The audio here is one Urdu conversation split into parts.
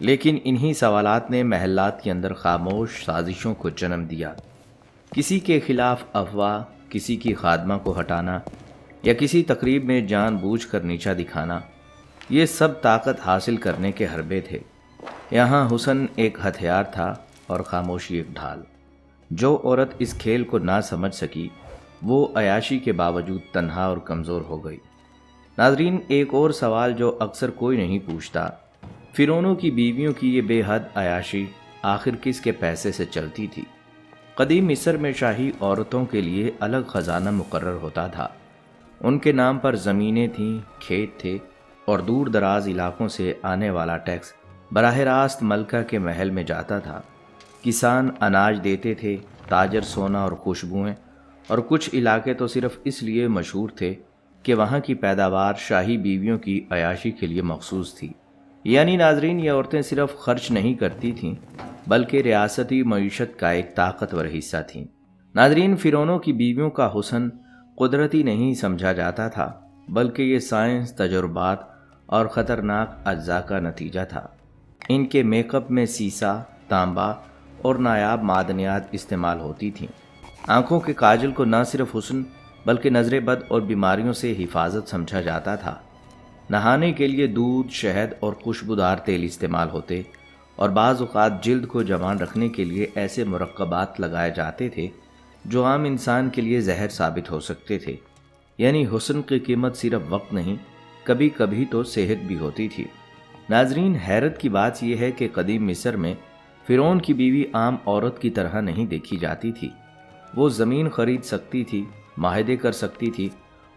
لیکن انہی سوالات نے محلات کے اندر خاموش سازشوں کو جنم دیا۔ کسی کے خلاف افواہ، کسی کی خادمہ کو ہٹانا یا کسی تقریب میں جان بوجھ کر نیچا دکھانا، یہ سب طاقت حاصل کرنے کے حربے تھے۔ یہاں حسن ایک ہتھیار تھا اور خاموشی ایک ڈھال۔ جو عورت اس کھیل کو نہ سمجھ سکی وہ عیاشی کے باوجود تنہا اور کمزور ہو گئی۔ ناظرین، ایک اور سوال جو اکثر کوئی نہیں پوچھتا، فرعونوں کی بیویوں کی یہ بے حد عیاشی آخر کس کے پیسے سے چلتی تھی؟ قدیم مصر میں شاہی عورتوں کے لیے الگ خزانہ مقرر ہوتا تھا۔ ان کے نام پر زمینیں تھیں، کھیت تھے اور دور دراز علاقوں سے آنے والا ٹیکس براہ راست ملکہ کے محل میں جاتا تھا۔ کسان اناج دیتے تھے، تاجر سونا اور خوشبوئیں، اور کچھ علاقے تو صرف اس لیے مشہور تھے کہ وہاں کی پیداوار شاہی بیویوں کی عیاشی کے لیے مخصوص تھی۔ یعنی ناظرین، یہ عورتیں صرف خرچ نہیں کرتی تھیں بلکہ ریاستی معیشت کا ایک طاقتور حصہ تھیں۔ ناظرین، فرعونوں کی بیویوں کا حسن قدرتی نہیں سمجھا جاتا تھا بلکہ یہ سائنس، تجربات اور خطرناک اجزاء کا نتیجہ تھا۔ ان کے میک اپ میں سیسا، تانبا اور نایاب معدنیات استعمال ہوتی تھیں۔ آنکھوں کے کاجل کو نہ صرف حسن بلکہ نظر بد اور بیماریوں سے حفاظت سمجھا جاتا تھا۔ نہانے کے لیے دودھ، شہد اور خوشبودار تیل استعمال ہوتے اور بعض اوقات جلد کو جوان رکھنے کے لیے ایسے مرکبات لگائے جاتے تھے جو عام انسان کے لیے زہر ثابت ہو سکتے تھے۔ یعنی حسن کی قیمت صرف وقت نہیں، کبھی کبھی تو صحت بھی ہوتی تھی۔ ناظرین، حیرت کی بات یہ ہے کہ قدیم مصر میں فرعون کی بیوی عام عورت کی طرح نہیں دیکھی جاتی تھی۔ وہ زمین خرید سکتی تھی، معاہدے کر سکتی تھی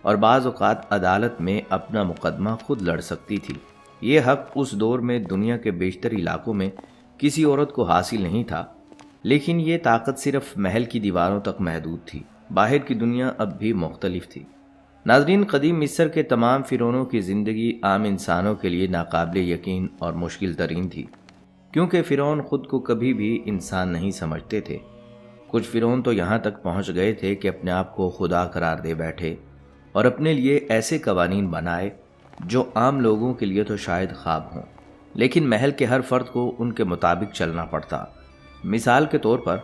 اور بعض اوقات عدالت میں اپنا مقدمہ خود لڑ سکتی تھی۔ یہ حق اس دور میں دنیا کے بیشتر علاقوں میں کسی عورت کو حاصل نہیں تھا، لیکن یہ طاقت صرف محل کی دیواروں تک محدود تھی۔ باہر کی دنیا اب بھی مختلف تھی۔ ناظرین، قدیم مصر کے تمام فرعونوں کی زندگی عام انسانوں کے لیے ناقابل یقین اور مشکل ترین تھی، کیونکہ فرعون خود کو کبھی بھی انسان نہیں سمجھتے تھے۔ کچھ فرعون تو یہاں تک پہنچ گئے تھے کہ اپنے آپ کو خدا قرار دے بیٹھے اور اپنے لیے ایسے قوانین بنائے جو عام لوگوں کے لیے تو شاید خواب ہوں، لیکن محل کے ہر فرد کو ان کے مطابق چلنا پڑتا۔ مثال کے طور پر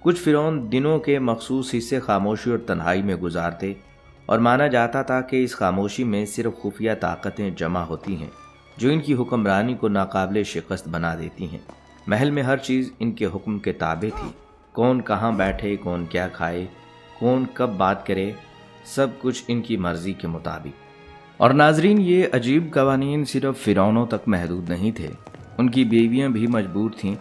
کچھ فرعون دنوں کے مخصوص حصے خاموشی اور تنہائی میں گزارتے اور مانا جاتا تھا کہ اس خاموشی میں صرف خفیہ طاقتیں جمع ہوتی ہیں جو ان کی حکمرانی کو ناقابل شکست بنا دیتی ہیں۔ محل میں ہر چیز ان کے حکم کے تابع تھی۔ کون کہاں بیٹھے، کون کیا کھائے، کون کب بات کرے، سب کچھ ان کی مرضی کے مطابق۔ اور ناظرین، یہ عجیب قوانین صرف فرعونوں تک محدود نہیں تھے، ان کی بیویاں بھی مجبور تھیں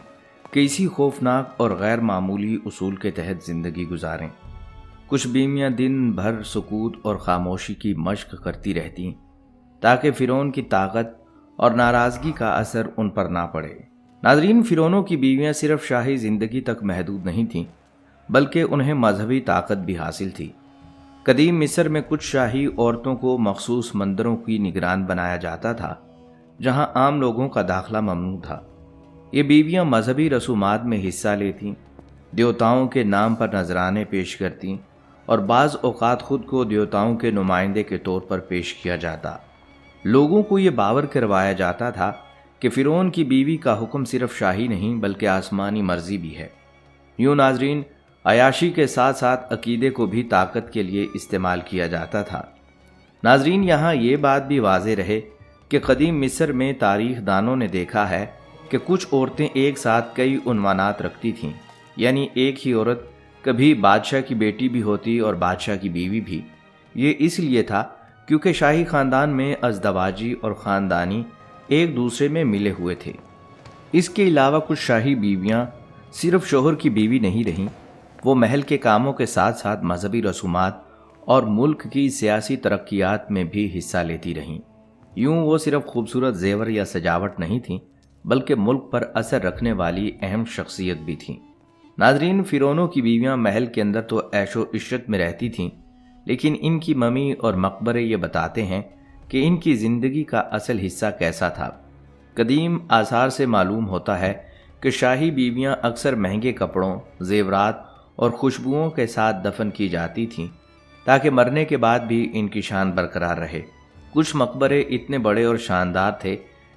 کہ اسی خوفناک اور غیر معمولی اصول کے تحت زندگی گزاریں۔ کچھ بیویاں دن بھر سکوت اور خاموشی کی مشق کرتی رہتیں تاکہ فرعون کی طاقت اور ناراضگی کا اثر ان پر نہ پڑے۔ ناظرین، فرعونوں کی بیویاں صرف شاہی زندگی تک محدود نہیں تھیں بلکہ انہیں مذہبی طاقت بھی حاصل تھی۔ قدیم مصر میں کچھ شاہی عورتوں کو مخصوص مندروں کی نگران بنایا جاتا تھا جہاں عام لوگوں کا داخلہ ممنوع تھا۔ یہ بیویاں مذہبی رسومات میں حصہ لیتیں، دیوتاؤں کے نام پر نذرانے پیش کرتیں اور بعض اوقات خود کو دیوتاؤں کے نمائندے کے طور پر پیش کیا جاتا۔ لوگوں کو یہ باور کروایا جاتا تھا کہ فرعون کی بیوی کا حکم صرف شاہی نہیں بلکہ آسمانی مرضی بھی ہے۔ یوں ناظرین، عیاشی کے ساتھ ساتھ عقیدے کو بھی طاقت کے لیے استعمال کیا جاتا تھا۔ ناظرین، یہاں یہ بات بھی واضح رہے کہ قدیم مصر میں تاریخ دانوں نے دیکھا ہے کہ کچھ عورتیں ایک ساتھ کئی عنوانات رکھتی تھیں، یعنی ایک ہی عورت کبھی بادشاہ کی بیٹی بھی ہوتی اور بادشاہ کی بیوی بھی۔ یہ اس لیے تھا کیونکہ شاہی خاندان میں ازدواجی اور خاندانی ایک دوسرے میں ملے ہوئے تھے۔ اس کے علاوہ کچھ شاہی بیویاں صرف شوہر کی بیوی نہیں رہیں، وہ محل کے کاموں کے ساتھ ساتھ مذہبی رسومات اور ملک کی سیاسی ترقیات میں بھی حصہ لیتی رہیں۔ یوں وہ صرف خوبصورت زیور یا سجاوٹ نہیں تھیں بلکہ ملک پر اثر رکھنے والی اہم شخصیت بھی تھیں۔ ناظرین، فرعونوں کی بیویاں محل کے اندر تو عیش و عشرت میں رہتی تھیں، لیکن ان کی ممی اور مقبرے یہ بتاتے ہیں کہ ان کی زندگی کا اصل حصہ کیسا تھا۔ قدیم آثار سے معلوم ہوتا ہے کہ شاہی بیویاں اکثر مہنگے کپڑوں، زیورات اور خوشبوؤں کے ساتھ دفن کی جاتی تھیں تاکہ مرنے کے بعد بھی ان کی شان برقرار رہے۔ کچھ مقبرے اتنے بڑے اور شاندار تھے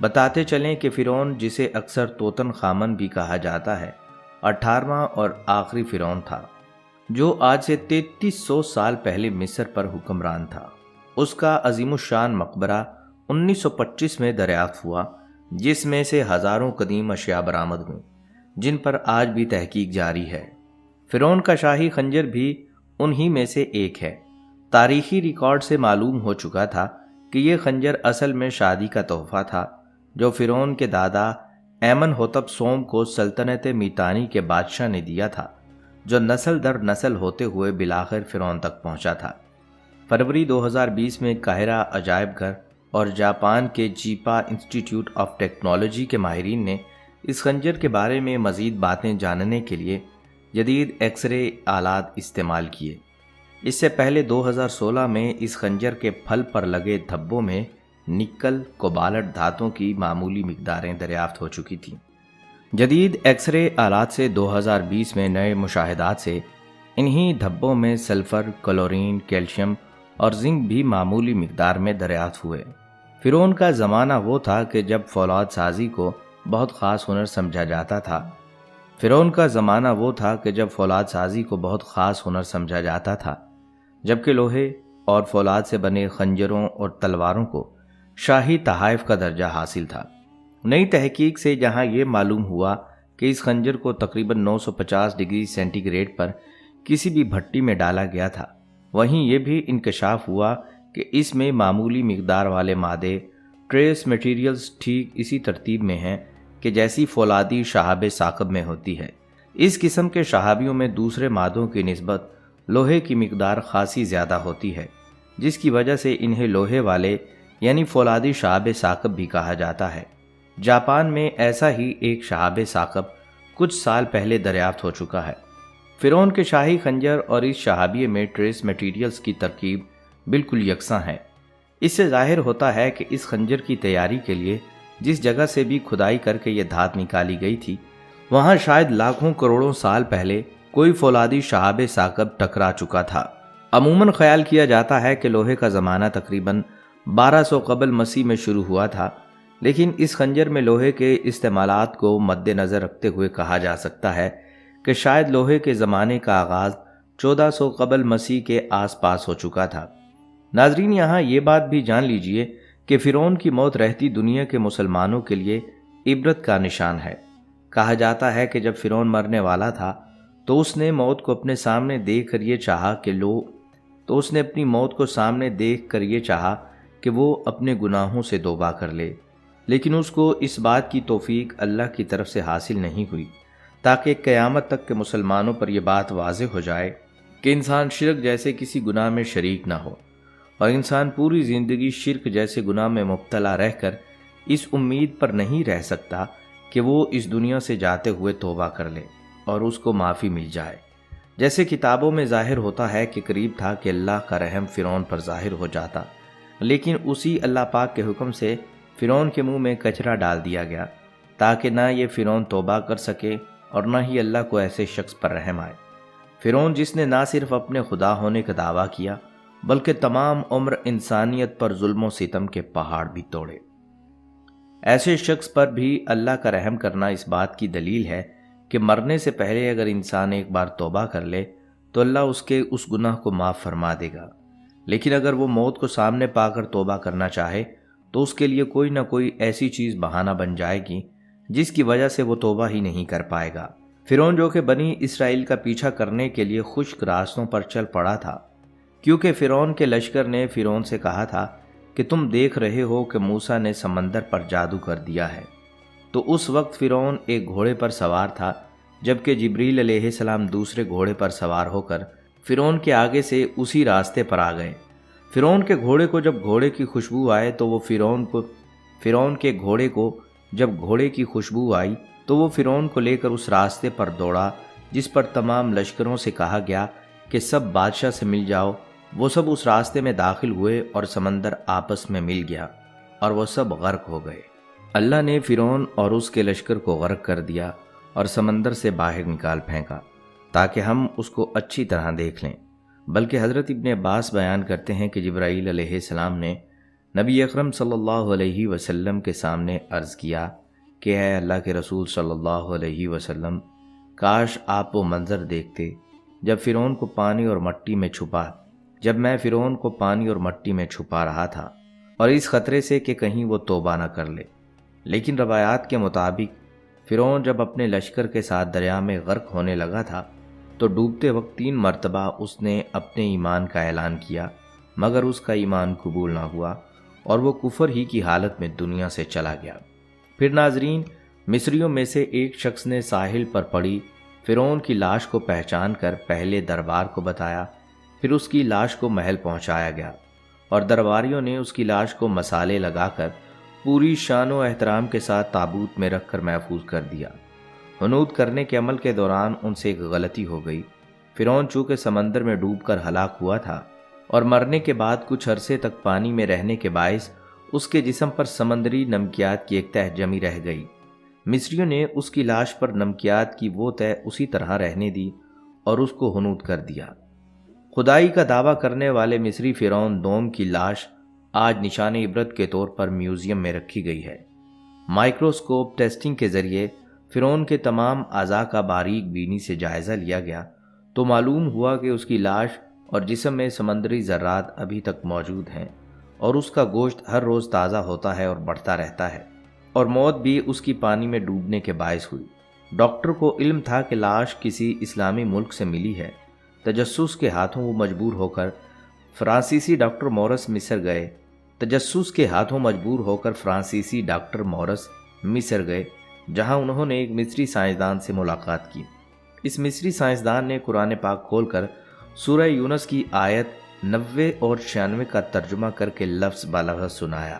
بتاتے چلیں کہ فرعون، جسے اکثر توتن خامن بھی کہا جاتا ہے، 18واں اور آخری فرعون تھا جو آج سے 3300 سال پہلے مصر پر حکمران تھا۔ اس کا عظیم الشان مقبرہ 1925 میں دریافت ہوا، جس میں سے ہزاروں قدیم اشیاء برآمد ہوئیں جن پر آج بھی تحقیق جاری ہے۔ فرعون کا شاہی خنجر بھی انہی میں سے ایک ہے۔ تاریخی ریکارڈ سے معلوم ہو چکا تھا کہ یہ خنجر اصل میں شادی کا تحفہ تھا جو فرعون کے دادا ایمن ہوتب سوم کو سلطنت میتانی کے بادشاہ نے دیا تھا، جو نسل در نسل ہوتے ہوئے بالآخر فرعون تک پہنچا تھا۔ فروری 2020 میں قاہرہ عجائب گھر اور جاپان کے جیپا انسٹیٹیوٹ آف ٹیکنالوجی کے ماہرین نے اس خنجر کے بارے میں مزید باتیں جاننے کے لیے جدید ایکس رے آلات استعمال کیے۔ اس سے پہلے 2016 میں اس خنجر کے پھل پر لگے دھبوں میں نکل، کوبالٹ دھاتوں کی معمولی مقداریں دریافت ہو چکی تھیں۔ جدید ایکس رے آلات سے 2020 میں نئے مشاہدات سے انہی دھبوں میں سلفر، کلورین، کیلشیم اور زنک بھی معمولی مقدار میں دریافت ہوئے۔ فرعون کا زمانہ وہ تھا کہ جب فولاد سازی کو بہت خاص ہنر سمجھا جاتا تھا۔ جبکہ لوہے اور فولاد سے بنے خنجروں اور تلواروں کو شاہی تحائف کا درجہ حاصل تھا۔ نئی تحقیق سے جہاں یہ معلوم ہوا کہ اس خنجر کو تقریباً 950 ڈگری سینٹی گریڈ پر کسی بھی بھٹی میں ڈالا گیا تھا، وہیں یہ بھی انکشاف ہوا کہ اس میں معمولی مقدار والے مادے، ٹریس میٹیریلز، ٹھیک اسی ترتیب میں ہیں کہ جیسی فولادی شہاب ثاقب میں ہوتی ہے۔ اس قسم کے شہابیوں میں دوسرے مادوں کی نسبت لوہے کی مقدار خاصی زیادہ ہوتی ہے، جس کی وجہ سے انہیں لوہے والے یعنی فولادی شہاب ثاقب بھی کہا جاتا ہے۔ جاپان میں ایسا ہی ایک شہاب ثاقب کچھ سال پہلے دریافت ہو چکا ہے۔ فرعون کے شاہی خنجر اور اس شہابیے میں ٹریس میٹیریلز کی ترکیب بالکل یکساں ہے۔ اس سے ظاہر ہوتا ہے کہ اس خنجر کی تیاری کے لیے جس جگہ سے بھی کھدائی کر کے یہ دھات نکالی گئی تھی، وہاں شاید لاکھوں کروڑوں سال پہلے کوئی فولادی شہاب ثاقب ٹکرا چکا تھا۔ عموماً خیال کیا جاتا ہے کہ لوہے کا زمانہ تقریباً 1200 قبل مسیح میں شروع ہوا تھا، لیکن اس خنجر میں لوہے کے استعمالات کو مد نظر رکھتے ہوئے کہا جا سکتا ہے کہ شاید لوہے کے زمانے کا آغاز 1400 قبل مسیح کے آس پاس ہو چکا تھا۔ ناظرین، یہاں یہ بات بھی جان لیجئے کہ فرعون کی موت رہتی دنیا کے مسلمانوں کے لیے عبرت کا نشان ہے۔ کہا جاتا ہے کہ جب فرعون مرنے والا تھا تو اس نے موت کو اپنے سامنے دیکھ کر یہ چاہا کہ وہ اپنے گناہوں سے توبہ کر لے، لیکن اس کو اس بات کی توفیق اللہ کی طرف سے حاصل نہیں ہوئی، تاکہ قیامت تک کے مسلمانوں پر یہ بات واضح ہو جائے کہ انسان شرک جیسے کسی گناہ میں شریک نہ ہو، اور انسان پوری زندگی شرک جیسے گناہ میں مبتلا رہ کر اس امید پر نہیں رہ سکتا کہ وہ اس دنیا سے جاتے ہوئے توبہ کر لے اور اس کو معافی مل جائے۔ جیسے کتابوں میں ظاہر ہوتا ہے کہ قریب تھا کہ اللہ کا رحم فرعون پر ظاہر ہو جاتا، لیکن اسی اللہ پاک کے حکم سے فرعون کے منہ میں کچرا ڈال دیا گیا، تاکہ نہ یہ فرعون توبہ کر سکے اور نہ ہی اللہ کو ایسے شخص پر رحم آئے۔ فرعون، جس نے نہ صرف اپنے خدا ہونے کا دعویٰ کیا بلکہ تمام عمر انسانیت پر ظلم و ستم کے پہاڑ بھی توڑے، ایسے شخص پر بھی اللہ کا رحم کرنا اس بات کی دلیل ہے کہ مرنے سے پہلے اگر انسان ایک بار توبہ کر لے تو اللہ اس کے اس گناہ کو معاف فرما دے گا، لیکن اگر وہ موت کو سامنے پا کر توبہ کرنا چاہے تو اس کے لیے کوئی نہ کوئی ایسی چیز بہانہ بن جائے گی جس کی وجہ سے وہ توبہ ہی نہیں کر پائے گا۔ فرعون، جو کہ بنی اسرائیل کا پیچھا کرنے کے لیے خشک راستوں پر چل پڑا تھا، کیونکہ فرعون کے لشکر نے فرعون سے کہا تھا کہ تم دیکھ رہے ہو کہ موسیٰ نے سمندر پر جادو کر دیا ہے، تو اس وقت فرعون ایک گھوڑے پر سوار تھا، جبکہ جبریل علیہ السلام دوسرے گھوڑے پر سوار ہو کر فرعون کے آگے سے اسی راستے پر آ گئے۔ فرعون کے گھوڑے کو جب گھوڑے کی خوشبو آئے تو وہ فرعون کو لے کر اس راستے پر دوڑا جس پر تمام لشکروں سے کہا گیا کہ سب بادشاہ سے مل جاؤ۔ وہ سب اس راستے میں داخل ہوئے اور سمندر آپس میں مل گیا اور وہ سب غرق ہو گئے۔ اللہ نے فرعون اور اس کے لشکر کو غرق کر دیا اور سمندر سے باہر نکال پھینکا تاکہ ہم اس کو اچھی طرح دیکھ لیں۔ بلکہ حضرت ابن عباس بیان کرتے ہیں کہ جبرائیل علیہ السلام نے نبی اکرم صلی اللہ علیہ وسلم کے سامنے عرض کیا کہ اے اللہ کے رسول صلی اللہ علیہ وسلم، کاش آپ وہ منظر دیکھتے جب میں فرعون کو پانی اور مٹی میں چھپا رہا تھا، اور اس خطرے سے کہ کہیں وہ توبہ نہ کر لے۔ لیکن روایات کے مطابق فرعون جب اپنے لشکر کے ساتھ دریا میں غرق ہونے لگا تھا تو ڈوبتے وقت 3 مرتبہ اس نے اپنے ایمان کا اعلان کیا، مگر اس کا ایمان قبول نہ ہوا اور وہ کفر ہی کی حالت میں دنیا سے چلا گیا۔ پھر ناظرین، مصریوں میں سے ایک شخص نے ساحل پر پڑی فرعون کی لاش کو پہچان کر پہلے دربار کو بتایا، پھر اس کی لاش کو محل پہنچایا گیا اور درباریوں نے اس کی لاش کو مسالے لگا کر پوری شان و احترام کے ساتھ تابوت میں رکھ کر محفوظ کر دیا۔ حنوط کرنے کے عمل کے دوران ان سے ایک غلطی ہو گئی۔ فرعون چونکہ سمندر میں ڈوب کر ہلاک ہوا تھا اور مرنے کے بعد کچھ عرصے تک پانی میں رہنے کے باعث اس کے جسم پر سمندری نمکیات کی ایک تہ جمی رہ گئی۔ مصریوں نے اس کی لاش پر نمکیات کی وہ تہ اسی طرح رہنے دی اور اس کو حنوط کر دیا۔ خدائی کا دعویٰ کرنے والے مصری فرعون دوم کی لاش آج نشان عبرت کے طور پر میوزیم میں رکھی گئی ہے۔ مائکروسکوپ ٹیسٹنگ کے ذریعے فرعون کے تمام اعضاء کا باریک بینی سے جائزہ لیا گیا تو معلوم ہوا کہ اس کی لاش اور جسم میں سمندری ذرات ابھی تک موجود ہیں اور اس کا گوشت ہر روز تازہ ہوتا ہے اور بڑھتا رہتا ہے، اور موت بھی اس کی پانی میں ڈوبنے کے باعث ہوئی۔ ڈاکٹر کو علم تھا کہ لاش کسی اسلامی ملک سے ملی ہے۔ تجسس کے ہاتھوں وہ مجبور ہو کر فرانسیسی ڈاکٹر مورس مصر گئے، جہاں انہوں نے ایک مصری سائنسدان سے ملاقات کی۔ اس مصری سائنسدان نے قرآن پاک کھول کر سورہ یونس کی آیت 90 اور 96 کا ترجمہ کر کے لفظ بلفظ سنایا۔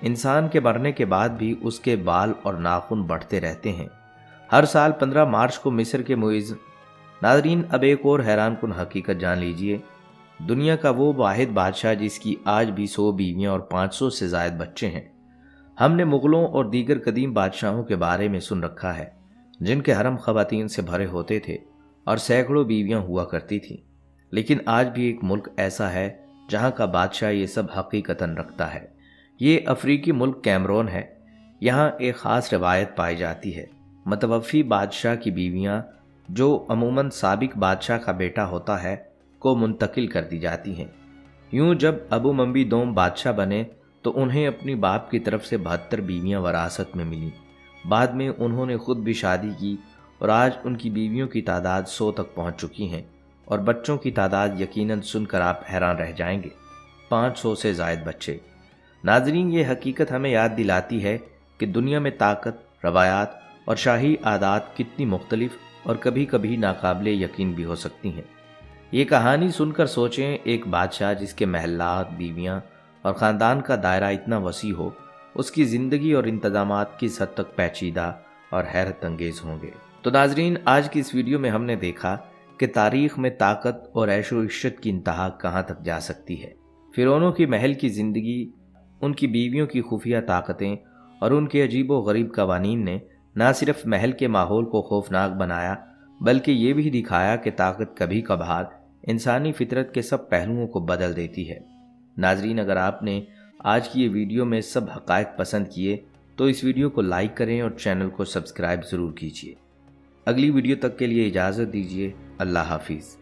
انسان کے مرنے کے بعد بھی اس کے بال اور ناخن بڑھتے رہتے ہیں۔ ہر سال 15 مارچ کو مصر کے ناظرین، اب ایک اور حیران کن حقیقت جان لیجئے۔ دنیا کا وہ واحد بادشاہ جس کی آج بھی 100 بیویاں اور 500 سے زائد بچے ہیں۔ ہم نے مغلوں اور دیگر قدیم بادشاہوں کے بارے میں سن رکھا ہے جن کے حرم خواتین سے بھرے ہوتے تھے اور سینکڑوں بیویاں ہوا کرتی تھیں، لیکن آج بھی ایک ملک ایسا ہے جہاں کا بادشاہ یہ سب حقیقتاً رکھتا ہے۔ یہ افریقی ملک کیمرون ہے۔ یہاں ایک خاص روایت پائی جاتی ہے۔ متوفی بادشاہ کی بیویاں، جو عموماً سابق بادشاہ کا بیٹا ہوتا ہے، کو منتقل کر دی جاتی ہیں۔ یوں جب ابو منبی دوم بادشاہ بنے تو انہیں اپنی باپ کی طرف سے 72 بیویاں وراثت میں ملیں۔ بعد میں انہوں نے خود بھی شادی کی اور آج ان کی بیویوں کی تعداد 100 تک پہنچ چکی ہیں، اور بچوں کی تعداد یقیناً سن کر آپ حیران رہ جائیں گے، 500 سے زائد بچے۔ ناظرین، یہ حقیقت ہمیں یاد دلاتی ہے کہ دنیا میں طاقت، روایات اور شاہی عادات کتنی مختلف اور کبھی کبھی ناقابل یقین بھی ہو سکتی ہیں۔ یہ کہانی سن کر سوچیں، ایک بادشاہ جس کے محلات، بیویاں اور خاندان کا دائرہ اتنا وسیع ہو، اس کی زندگی اور انتظامات کس حد تک پیچیدہ اور حیرت انگیز ہوں گے۔ تو ناظرین، آج کی اس ویڈیو میں ہم نے دیکھا کہ تاریخ میں طاقت اور عیش و عشرت کی انتہا کہاں تک جا سکتی ہے۔ فرعونوں کی محل کی زندگی، ان کی بیویوں کی خفیہ طاقتیں اور ان کے عجیب و غریب قوانین نے نہ صرف محل کے ماحول کو خوفناک بنایا، بلکہ یہ بھی دکھایا کہ طاقت کبھی کبھار انسانی فطرت کے سب پہلوؤں کو بدل دیتی ہے۔ ناظرین، اگر آپ نے آج کی یہ ویڈیو میں سب حقائق پسند کیے تو اس ویڈیو کو لائک کریں اور چینل کو سبسکرائب ضرور کیجیے۔ اگلی ویڈیو تک کے لیے اجازت دیجیے۔ اللہ حافظ۔